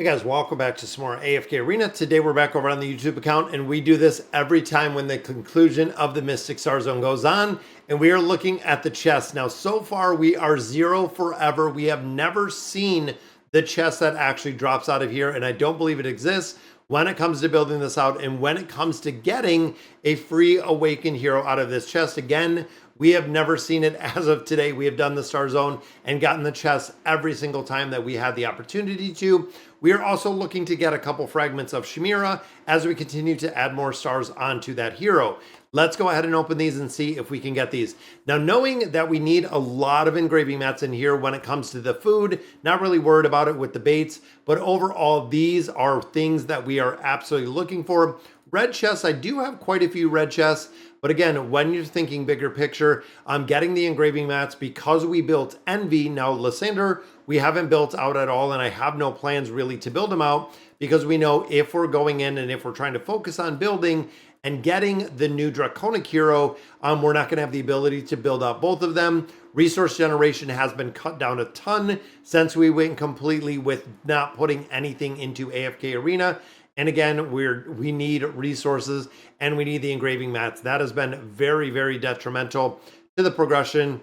Hey guys, welcome back to some more AFK Arena. Today we're back over on the YouTube account and we do this every time when the conclusion of the Mystic Starzone goes on, and we are looking at the chest. Now so far we are 0 forever. We have never seen the chest that actually drops out of here, and I don't believe it exists when it comes to building this out and when it comes to getting a free awakened hero out of this chest. Again, we have never seen it as of today. We have done the Starzone and gotten the chest every single time that we had the opportunity to. We are also looking to get a couple fragments of Chimera as we continue to add more stars onto that hero. Let's go ahead and open these and see if we can get these. Now, knowing that we need a lot of engraving mats in here when it comes to the food, not really worried about it with the baits, but overall, these are things that we are absolutely looking for. Red chests, I do have quite a few red chests, but again, when you're thinking bigger picture, I'm getting the engraving mats because we built Envy. Now, Lysander, we haven't built out at all, and I have no plans really to build them out because we know if we're going in and if we're trying to focus on building and getting the new Draconic hero, we're not going to have the ability to build out both of them. Resource generation has been cut down a ton since we went completely with not putting anything into AFK Arena. And again, we need resources and we need the engraving mats. That has been very, very detrimental to the progression.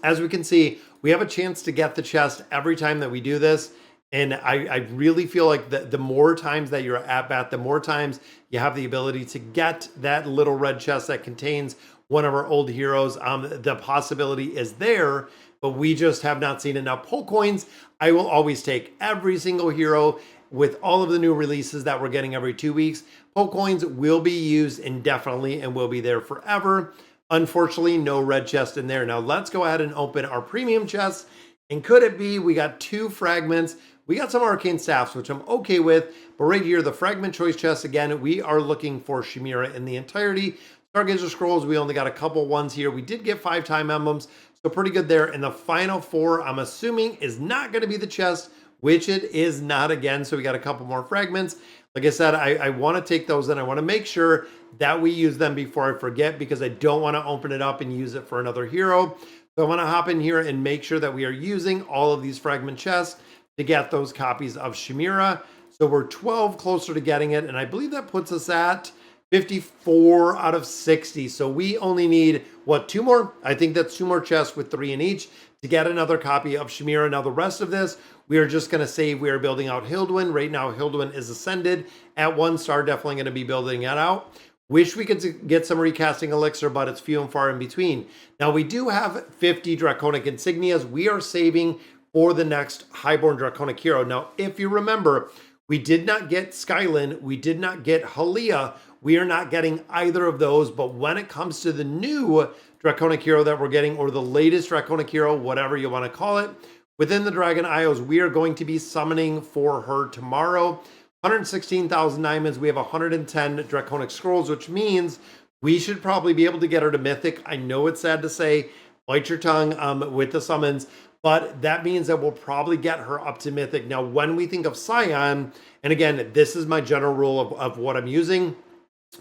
As we can see, we have a chance to get the chest every time that we do this. And I really feel like the more times that you're at bat, the more times you have the ability to get that little red chest that contains one of our old heroes. The possibility is there, but we just have not seen it. Now, pull coins, I will always take every single hero. With all of the new releases that we're getting every 2 weeks, pull coins will be used indefinitely and will be there forever. Unfortunately, no red chest in there. Now let's go ahead and open our premium chest. And could it be we got 2 fragments? We got some arcane staffs, which I'm okay with, but right here, the fragment choice chest, again, we are looking for Chimera in the entirety. Stargazer scrolls, we only got a couple ones here. We did get 5 time emblems, so pretty good there. And the final 4, I'm assuming, is not going to be the chest, which it is not again. So we got a couple more fragments. Like I said, I want to take those and I want to make sure that we use them before I forget, because I don't want to open it up and use it for another hero. So I want to hop in here and make sure that we are using all of these fragment chests to get those copies of Chimera. So we're 12 closer to getting it. And I believe that puts us at 54 out of 60. So we only need, what, 2 more? I think that's 2 more chests with 3 in each to get another copy of Chimera. Now the rest of this, we are just going to save. We are building out Hildwyn. Right now, Hildwyn is ascended at 1 star. Definitely going to be building that out. Wish we could get some recasting elixir, but it's few and far in between. Now, we do have 50 Draconic insignias. We are saving for the next Highborn Draconic hero. Now, if you remember, we did not get Skylin. We did not get Halia. We are not getting either of those. But when it comes to the new Draconic hero that we're getting, or the latest Draconic hero, whatever you want to call it, within the Dragon Isles, we are going to be summoning for her tomorrow. 116,000 diamonds. We have 110 Draconic scrolls, which means we should probably be able to get her to Mythic. I know it's sad to say, bite your tongue with the summons, but that means that we'll probably get her up to Mythic. Now, when we think of Scion, and again, this is my general rule of what I'm using.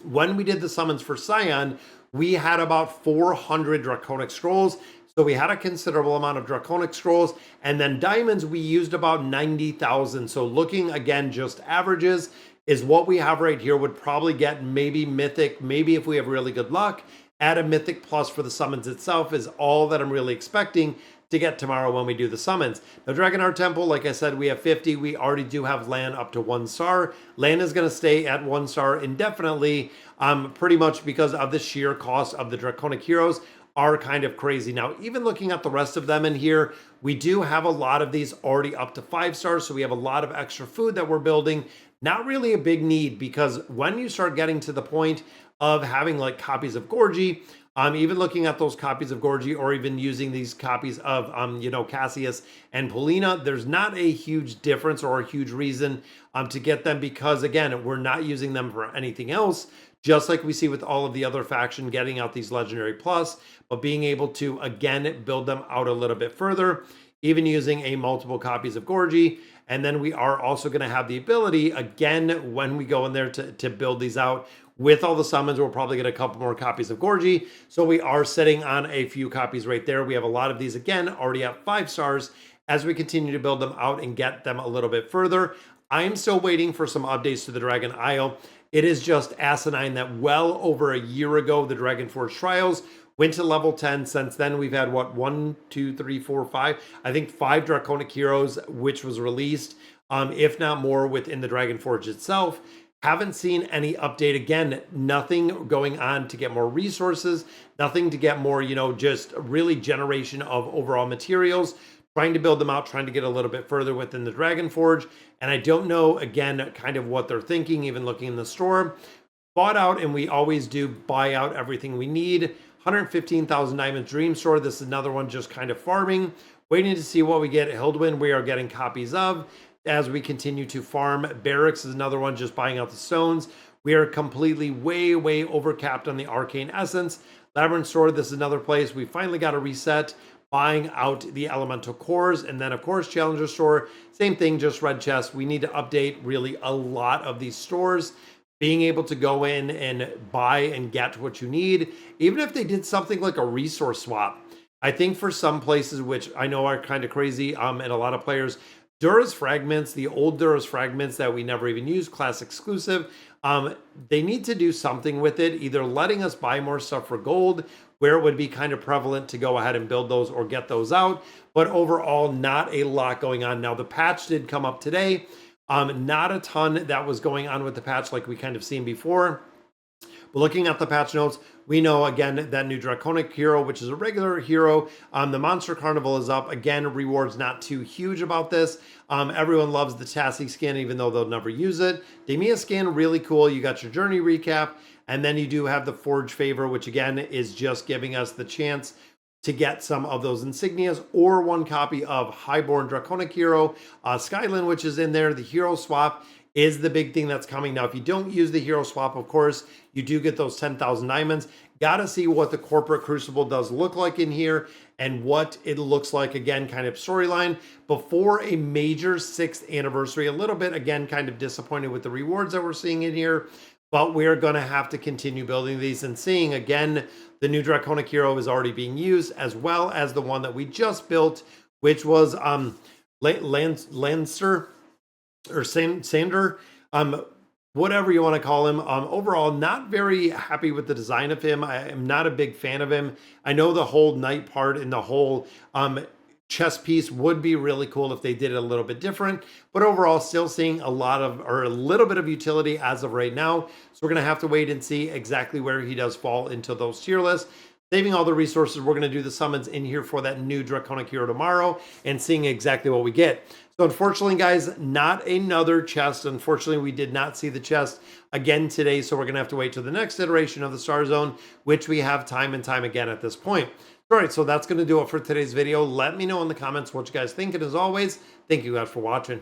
When we did the summons for Scion, we had about 400 Draconic scrolls. So we had a considerable amount of Draconic scrolls, and then diamonds, we used about 90,000. So looking again, just averages is what we have right here. Would probably get maybe Mythic, maybe if we have really good luck, add a Mythic plus for the summons itself is all that I'm really expecting to get tomorrow when we do the summons. Now, Dragonheart Temple, like I said, we have 50. We already do have Lan up to 1 star. Lan is going to stay at 1 star indefinitely, pretty much because of the sheer cost of the Draconic heroes are kind of crazy. Now, even looking at the rest of them in here, we do have a lot of these already up to 5 stars. So we have a lot of extra food that we're building. Not really a big need, because when you start getting to the point of having like copies of Gorgie, even looking at those copies of Gorgie, or even using these copies of, Cassius and Polina, there's not a huge difference or a huge reason to get them, because again, we're not using them for anything else. Just like we see with all of the other faction getting out these Legendary Plus, but being able to, again, build them out a little bit further, even using a multiple copies of Gorgie. And then we are also going to have the ability, again, when we go in there to build these out, with all the summons, we'll probably get a couple more copies of Gorgie. So we are sitting on a few copies right there. We have a lot of these, again, already at 5 stars. As we continue to build them out and get them a little bit further, I am still waiting for some updates to the Dragon Isle. It is just asinine that well over a year ago, the Dragon Forge Trials went to level 10. Since then, we've had what, 1, 2, 3, 4, 5, I think 5 Draconic Heroes, which was released, if not more, within the Dragon Forge itself. Haven't seen any update. Again, nothing going on to get more resources, nothing to get more, just really generation of overall materials, trying to build them out, trying to get a little bit further within the Dragon Forge. And I don't know, again, kind of what they're thinking, even looking in the store. Bought out, and we always do buy out everything we need. 115,000 Diamonds Dream Store. This is another one just kind of farming, waiting to see what we get. Hildwyn, we are getting copies of as we continue to farm. Barracks is another one, just buying out the stones. We are completely way overcapped on the Arcane Essence. Labyrinth Store, this is another place we finally got a reset, buying out the Elemental Cores. And then, of course, Challenger Store, same thing, just red chest. We need to update really a lot of these stores, being able to go in and buy and get what you need, even if they did something like a resource swap. I think for some places, which I know are kind of crazy, and a lot of players, Dura's Fragments, the old Dura's Fragments that we never even used, class exclusive, they need to do something with it, either letting us buy more stuff for gold, where it would be kind of prevalent to go ahead and build those or get those out, but overall, not a lot going on. Now, the patch did come up today. Not a ton that was going on with the patch like we kind of seen before. But looking at the patch notes, we know, again, that new Draconic hero, which is a regular hero. The Monster Carnival is up. Again, rewards not too huge about this. Everyone loves the Tassie skin, even though they'll never use it. Demia skin, really cool. You got your journey recap. And then you do have the Forge Favor, which, again, is just giving us the chance to get some of those insignias, or one copy of Highborn Draconic Hero. Skyland, which is in there. The hero swap is the big thing that's coming. Now, if you don't use the hero swap, of course, you do get those 10,000 diamonds. Gotta see what the Corporate Crucible does look like in here and what it looks like, again, kind of storyline before a major 6th anniversary. A little bit, again, kind of disappointed with the rewards that we're seeing in here, but we're going to have to continue building these and seeing. Again, the new Draconic hero is already being used, as well as the one that we just built, which was Lancer or Sander, whatever you want to call him. Overall, not very happy with the design of him. I am not a big fan of him. I know the whole knight part and the whole chest piece would be really cool if they did it a little bit different, but overall, still seeing a little bit of utility as of right now. So we're going to have to wait and see exactly where he does fall into those tier lists. Saving all the resources, we're going to do the summons in here for that new Draconic hero tomorrow and seeing exactly what we get. So unfortunately, guys, not another chest. Unfortunately, we did not see the chest again today, so we're going to have to wait till the next iteration of the Starzone, which we have time and time again at this point. All right, so that's going to do it for today's video. Let me know in the comments what you guys think, and as always, thank you guys for watching.